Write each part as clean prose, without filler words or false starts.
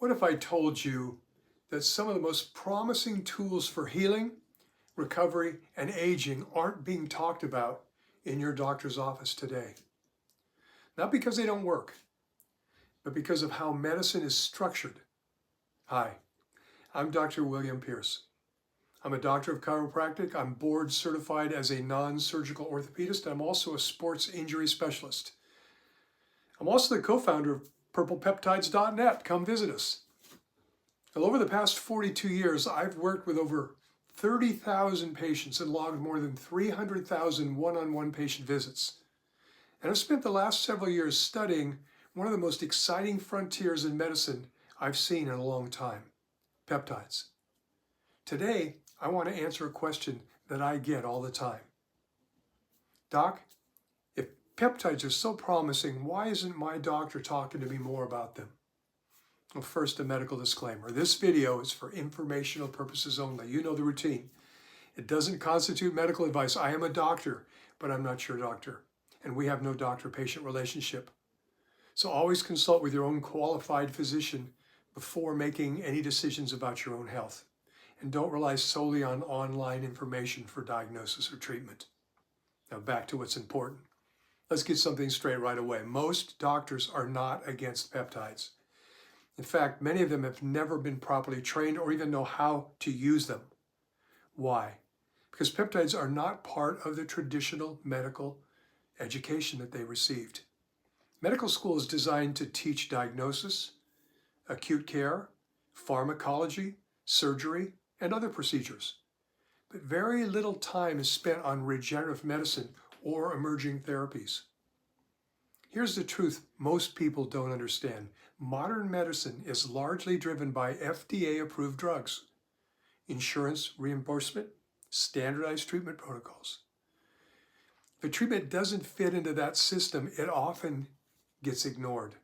What if I told you that some of the most promising tools for healing, recovery, and aging aren't being talked about in your doctor's office today? Not because they don't work, but because of how medicine is structured. Hi, I'm Dr. William Pierce. I'm a doctor of chiropractic. I'm board certified as a non-surgical orthopedist. I'm also a sports injury specialist. I'm also the co-founder of purplepeptides.net. Come visit us. Well, over the past 42 years, I've worked with over 30,000 patients and logged more than 300,000 one-on-one patient visits. And I've spent the last several years studying one of the most exciting frontiers in medicine I've seen in a long time, peptides. Today, I want to answer a question that I get all the time. Doc, if peptides are so promising, why isn't my doctor talking to me more about them? Well, first, a medical disclaimer. This video is for informational purposes only. You know the routine. It doesn't constitute medical advice. I am a doctor, but I'm not your doctor. And we have no doctor-patient relationship. So always consult with your own qualified physician before making any decisions about your own health. And don't rely solely on online information for diagnosis or treatment. Now back to what's important. Let's get something straight right away. Most doctors are not against peptides. In fact, many of them have never been properly trained or even know how to use them. Why? Because peptides are not part of the traditional medical education that they received. Medical school is designed to teach diagnosis, acute care, pharmacology, surgery, and other procedures. But very little time is spent on regenerative medicine or emerging therapies. Here's the truth most people don't understand. Modern medicine is largely driven by FDA-approved drugs, insurance reimbursement, standardized treatment protocols. If a treatment doesn't fit into that system, it often gets ignored.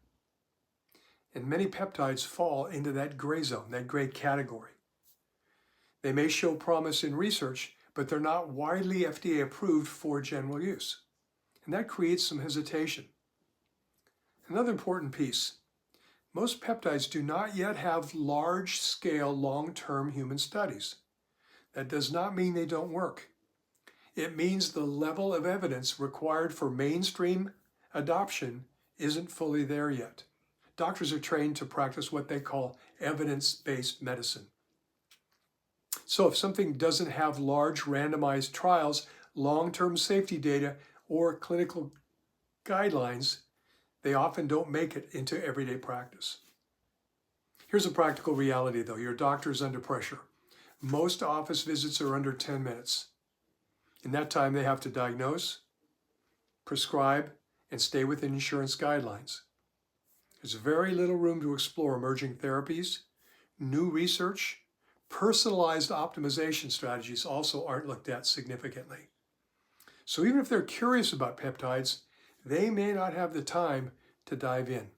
And many peptides fall into that gray zone, that gray category. They may show promise in research, but they're not widely FDA approved for general use. And that creates some hesitation. Another important piece, most peptides do not yet have large-scale, long-term human studies. That does not mean they don't work. It means the level of evidence required for mainstream adoption isn't fully there yet. Doctors are trained to practice what they call evidence-based medicine. So if something doesn't have large randomized trials, long-term safety data, or clinical guidelines, they often don't make it into everyday practice. Here's a practical reality though. Your doctor is under pressure. Most office visits are under 10 minutes. In that time, they have to diagnose, prescribe, and stay within insurance guidelines. There's very little room to explore emerging therapies, new research. Personalized optimization strategies also aren't looked at significantly. So even if they're curious about peptides, they may not have the time to dive in.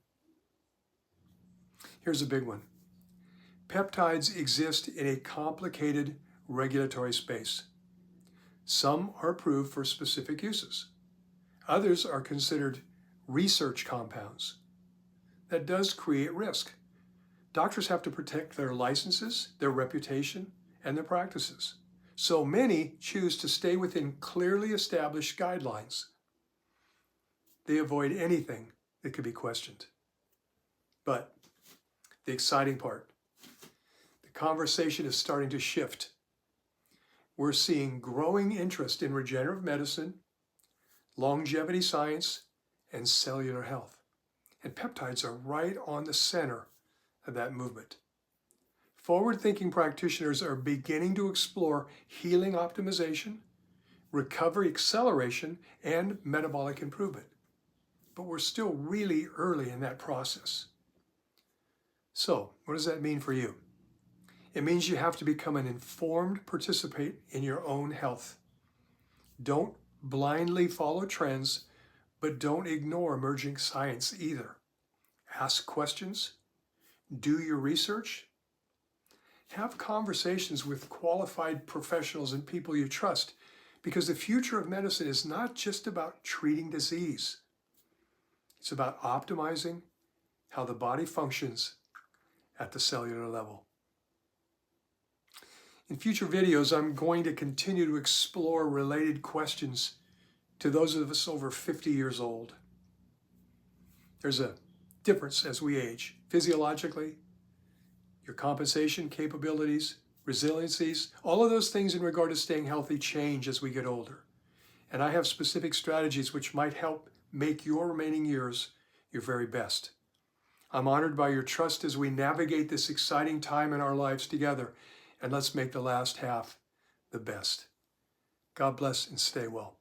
Here's a big one. Peptides exist in a complicated regulatory space. Some are approved for specific uses. Others are considered research compounds. That does create risk. Doctors have to protect their licenses, their reputation, and their practices. So many choose to stay within clearly established guidelines. They avoid anything that could be questioned. But the exciting part, the conversation is starting to shift. We're seeing growing interest in regenerative medicine, longevity science, and cellular health. And peptides are right on the center of that movement. Forward-thinking practitioners are beginning to explore healing optimization, recovery acceleration, and metabolic improvement. But we're still really early in that process. So, what does that mean for you? It means you have to become an informed participant in your own health. Don't blindly follow trends, but don't ignore emerging science either. Ask questions, do your research, have conversations with qualified professionals and people you trust, because the future of medicine is not just about treating disease. It's about optimizing how the body functions at the cellular level. In future videos, I'm going to continue to explore related questions to those of us over 50 years old. There's a difference as we age. Physiologically, your compensation capabilities, resiliencies, all of those things in regard to staying healthy change as we get older. And I have specific strategies which might help make your remaining years your very best. I'm honored by your trust as we navigate this exciting time in our lives together, and let's make the last half the best. God bless and stay well.